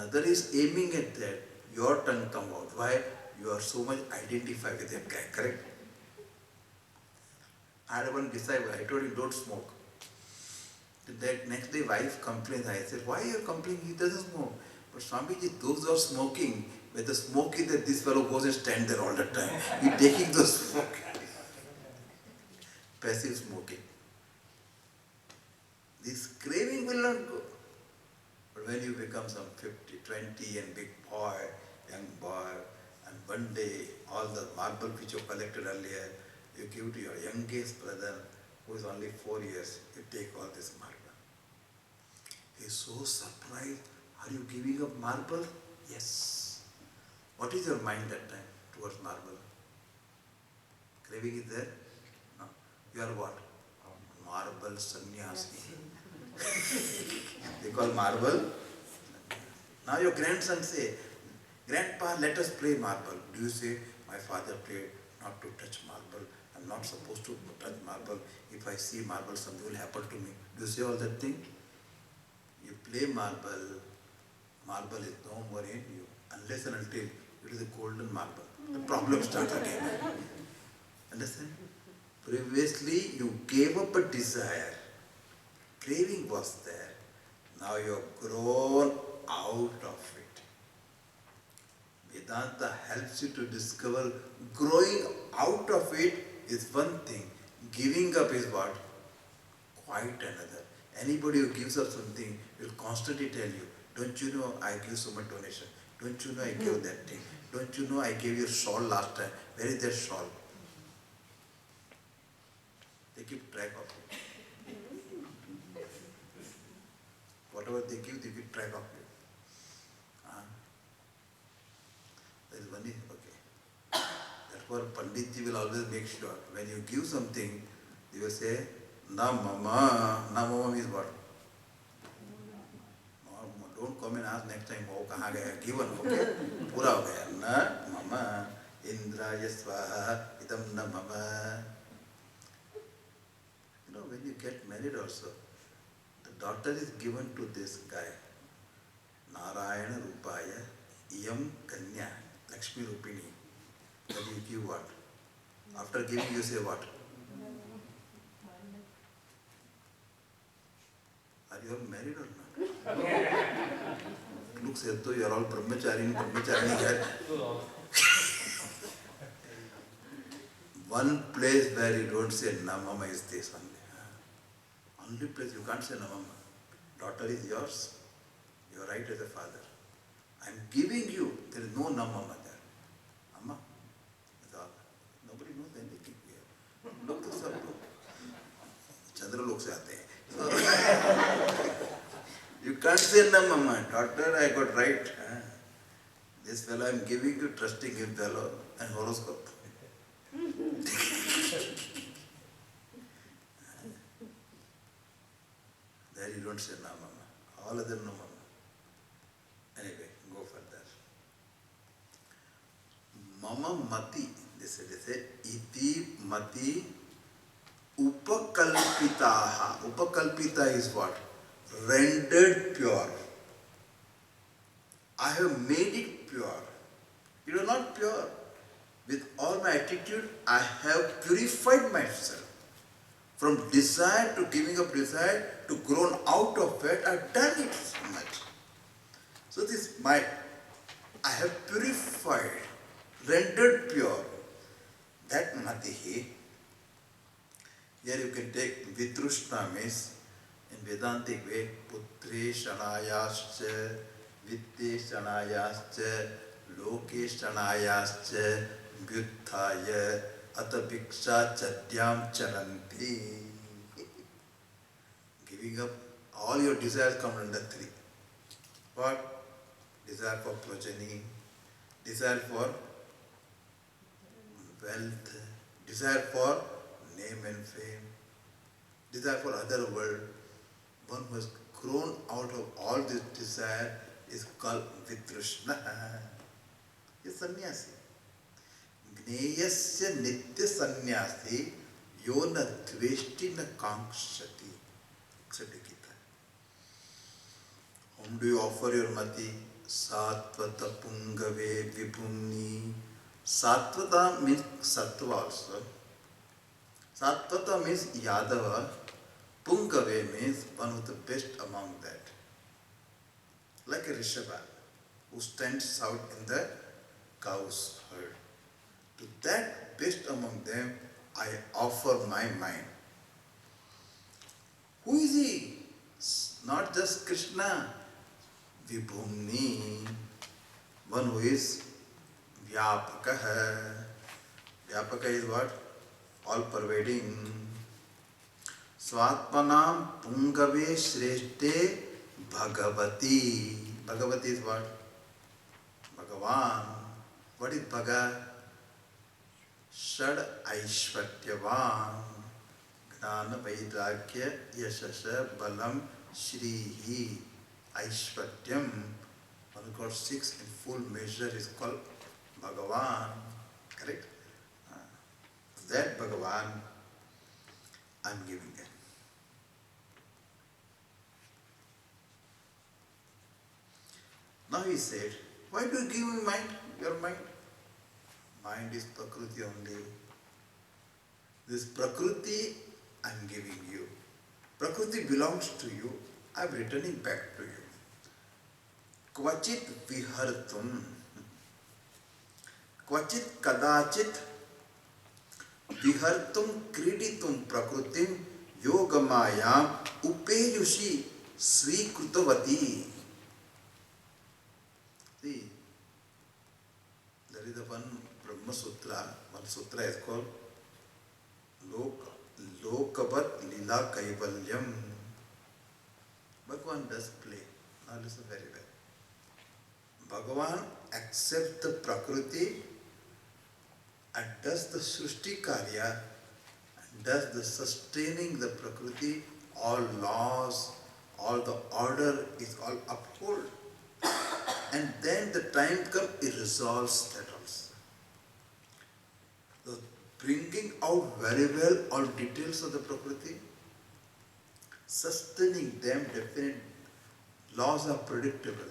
Another is aiming at that. Your tongue come out. Why? You are so much identified with that guy, correct? I had one disciple, I told him don't smoke. That next day wife complains. I said, why are you complaining? He doesn't smoke. But Swamiji, those who are smoking, where the smoke is that this fellow goes and stand there all the time. He taking those smoke. Passive smoking. This craving will not go. But when you become some 50, 20 and big boy, young boy, and one day all the marble which you collected earlier, you give to your youngest brother who is only 4 years, you take all this marble. He is so surprised. Are you giving up marble? Yes. What is your mind that time towards marble? Craving is there? No. You are what? Marble sannyasi. They call marble. Now your grandson say, Grandpa, let us play marble. Do you say, my father prayed not to touch marble. I'm not supposed to touch marble. If I see marble, something will happen to me. Do you say all that thing? You play marble, marble is no more in you, unless and until it is a golden marble. The problem starts again. Understand? Previously, you gave up a desire. Craving was there. Now you have grown out of it. Vedanta helps you to discover growing out of it is one thing. Giving up is what? Quite another. Anybody who gives up something will constantly tell you, don't you know I give so much donation? Don't you know I gave that thing? Don't you know I gave you a shawl last time? Where is that shawl? They keep track of it. Whatever they give, they keep track of it. There is one, okay. Therefore, Panditji will always make sure, when you give something, they will say, Na mama. Na mama means what? Don't come and ask next time, oh, kahan gaya? Given, okay? Pura ho gaya. Na mama. Indraya swaha. Idam na mama. You know, when you get married also, the daughter is given to this guy. Narayana Rupaya Iyam Kanya Lakshmi Rupini. But you give what? After giving you say what? Are you all married or not? Looks as though you are all brahmachari here. One place where you don't say Namama is this only. Only place you can't say Namama. Daughter is yours. You are right as a father. I am giving you. There is no Namama there. Amma. Nobody knows anything here. Look this up. Chandra log se aate hain. You can't say Namama. Daughter, I got right. This fellow I am giving you, trusting him fellow and horoscope. There you don't say na mama. All of them no mama. Anyway, go further. Mama mati. They say, iti mati upakalpitaha. Upakalpita is what? Rendered pure. I have made it pure. It was not pure. With all my attitude, I have purified myself. From desire to giving up desire to grown out of it, I have done it so much. So this I have purified, rendered pure. That matihi, here you can take vitrushna means in Vedantic way, putre shanayascha, vitte shanayascha, loke shanayascha, vyuthaya, atapiksha chadyam charanti. Giving up all your desires come under three. What? Desire for progeny, desire for wealth, desire for name and fame, desire for other world. One who has grown out of all this desire is called Vitrishna. He is sannyasi. Gneyasya nitya sannyasi yo na dveshti na kankshati. Whom do you offer your mati? Satvata Pungave Vibhumni. Satvata means Sattva also. Satvata means Yadava. Pungave means one of the best among that. Like a Rishabha who stands out in the cow's herd. To that best among them, I offer my mind. Who is he? Not just Krishna. Vibhumni, one who is Vyapaka. Vyapaka is what? All pervading. Swatmanam Pungave Shreshte Bhagavati. Bhagavati is what? Bhagavan. What is Bhaga? Shad Aishvatyavan. Gnana Vaidrakya Yashasha Balam Shrihi. Aishvatyam. One who got 6 in full measure is called Bhagavan. Correct? That Bhagavan I am giving it. Now he said, why do you give me mind? Your mind? Mind is Prakriti only. This Prakriti I am giving you. Prakriti belongs to you. I am returning back to you. Kvachit vihartum. Kvachit kadachit vihartum kriditum prakrutim yogamayam upeyushi svikrutavati. See, there is the one Brahma Sutra. One sutra is called Lokavat Lila Kaivalyam. Bhagavan does play. Now listen very well. Bhagavan accepts the Prakriti and does the Srishti Karya and does the sustaining the Prakriti. All laws, all the order is all upheld. And then the time comes, it resolves that also. So bringing out very well all details of the Prakriti, sustaining them, definite laws are predictable.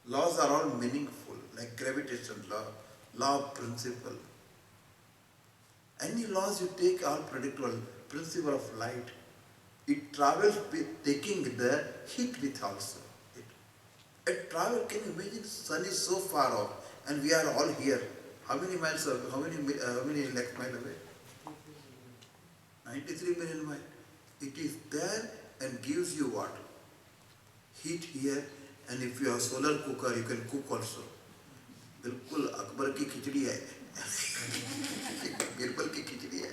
Laws are all meaningful, like gravitation law, law of principle. Any laws you take are predictable. Principle of light. It travels with taking the heat with also. It travel, can you imagine? Sun is so far off and we are all here. How many miles away? How many lakh miles away? 93 million miles. It is there and gives you what? Heat here, and if you have solar cooker, you can cook also. बिल्कुल अकबर की खिचड़ी है. बिरबल की खिचड़ी है.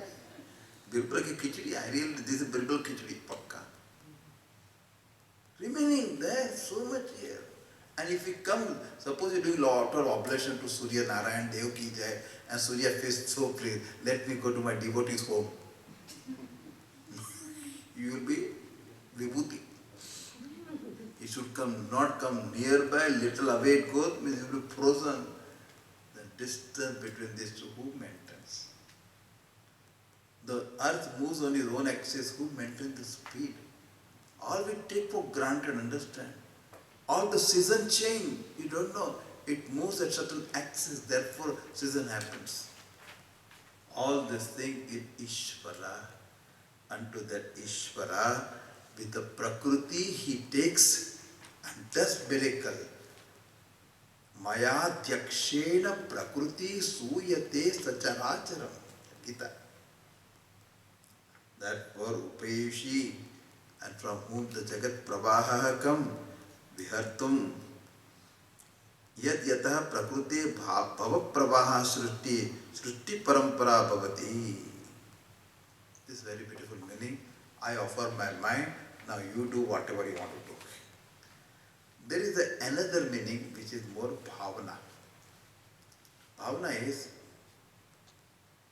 बिरबल की खिचड़ी है. Really, this is Birbal खिचड़ी पक्का. Remaining there, so much here. And if we come, suppose you are doing lot of oblation to Surya Narayan Dev ki jai, and Surya face so pleased, let me go to my devotee's home. You will be vibhuti. It should come, not come nearby, little away it goes, means you will be frozen. The distance between these two, who maintains? The earth moves on its own axis, who maintains the speed? All we take for granted, understand? All the season change, you don't know. It moves at certain axis, therefore season happens. All this thing is Ishvara. Unto that Ishvara, with the Prakriti, he takes and does miracle. Maya Dyakshena Prakriti Suyate Sacharacharam. Gita. That word Upayushi, and from whom the Jagat Pravaha come, Vihartum Yad Yatah Prakriti Bhava Pravaha Srishti Parampara Bhavati. This is very beautiful meaning. I offer my mind, now you do whatever you want to do. There is another meaning which is more bhavana. Bhavana is,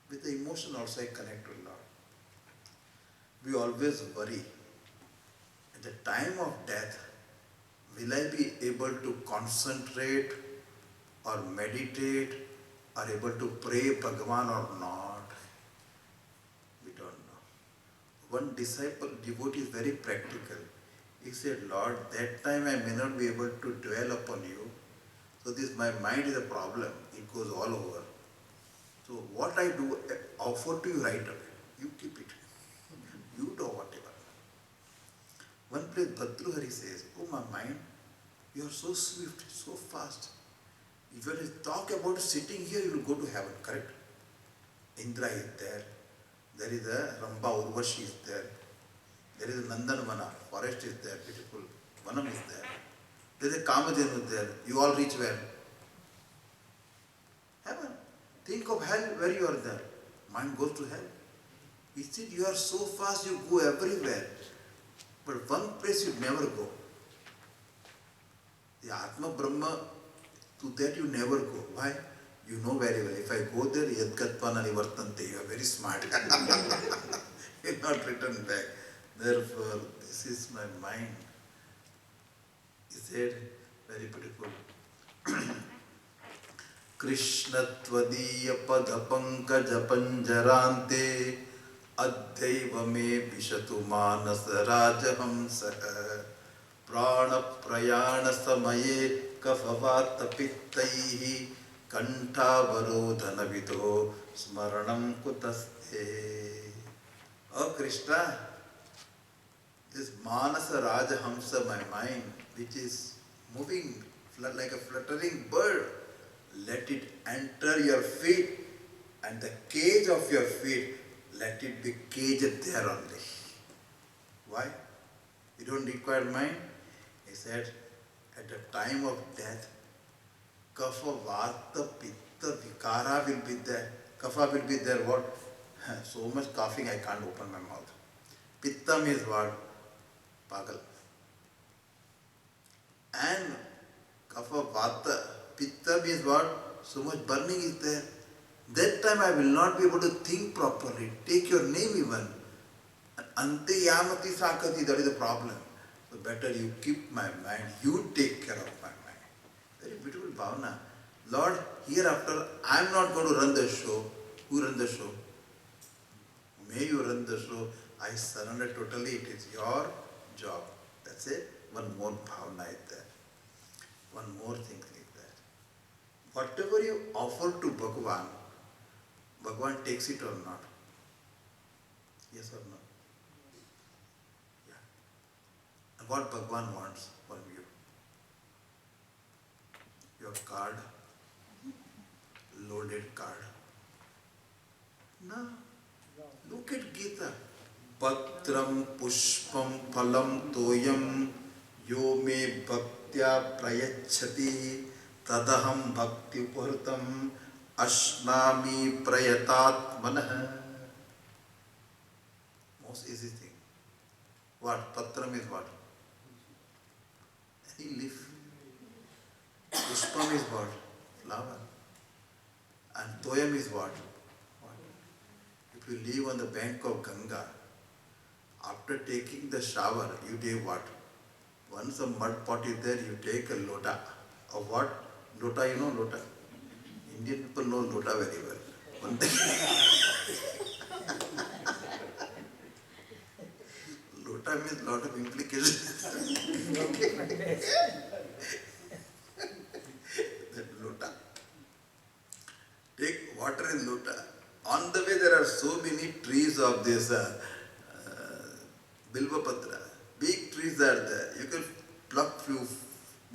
with the emotion also I connect with Lord. We always worry, at the time of death, will I be able to concentrate or meditate or able to pray Bhagavan or not? We don't know. One disciple, devotee is very practical. He said, Lord, that time I may not be able to dwell upon you. So this my mind is a problem. It goes all over. So what I do, offer to you right away. You keep it. You do whatever. One place Bhartrihari says, oh my mind, you are so swift, so fast. If you talk about sitting here, you will go to heaven, correct? Indra is there. There is a Ramba Urvashi is there. There is a Nandanvana, forest is there, beautiful. Vanam is there. There is a Kamadhenu there. You all reach where? Heaven. Think of hell where you are there. Mind goes to hell. He said, you are so fast, you go everywhere. But one place you never go. The Atma Brahma, to that you never go. Why? You know very well. If I go there, Yadgatpana Nivartante, you are very smart. You will not return back. Therefore, this is my mind. He said, very beautiful. Krishna Tvadiya Padapankaja Panjarante Adhaiva me Vishatu Manasa Rajahamsaha Prana Prayana Samaye Kafavata Pittaihi Kantavarodhana Vido Smaranam Kutaste. Oh Krishna, this Manasa Rajahamsa, my mind, which is moving like a fluttering bird, let it enter your feet, and the cage of your feet, let it be caged there only. Why? You don't require mind? He said, at the time of death, Kapha, Vata, Pitta, Vikara will be there. Kapha will be there, what? So much coughing I can't open my mouth. Pitta means what? Pagal. And Kapha, Vata, Pitta means what? So much burning is there. That time I will not be able to think properly. Take your name even. Ante yamati sakati, that is the problem. So better you keep my mind. You take care of my mind. Very beautiful bhavana. Lord, hereafter I am not going to run the show. Who runs the show? May you run the show. I surrender totally. It is your job. That's it. One more bhavana is there. One more thing like that. Whatever you offer to Bhagavan, Bhagavan takes it or not? Yes or no? Yeah. And what Bhagavan wants from you? Your card, loaded card. No. Look at Gita. Patram pushpam phalam toyam yo me bhaktya prayachati tadaham bhakti upahritam ashnami prayatat manah. Most easy thing. What? Patram is what? Any leaf. Pushpam is what? Flower. And toyam is what? If you live on the bank of Ganga, after taking the shower, you take what? Once a mud pot is there, you take a lota. Of what? Lota, you know lota? Indian people know lota very well. One thing. Lota means lot of implications. That lota. Take water in lota. On the way there are so many trees of this Bilvapatra. Big trees are there. You can pluck few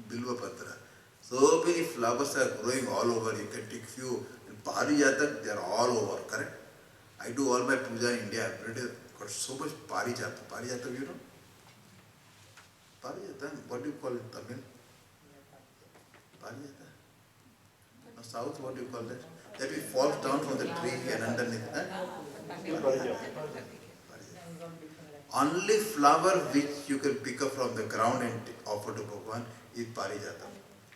Bilvapatra. So many flowers are growing all over. You can take few. In Parijata, they are all over, correct? I do all my puja in India. Every day got so much Parijata. Parijata, you know? Parijata, what do you call it, Tamil? Parijata? No, South, what do you call that? That it falls down from the tree and underneath that. Only flower which you can pick up from the ground and offer to Bhagavan is Parijata.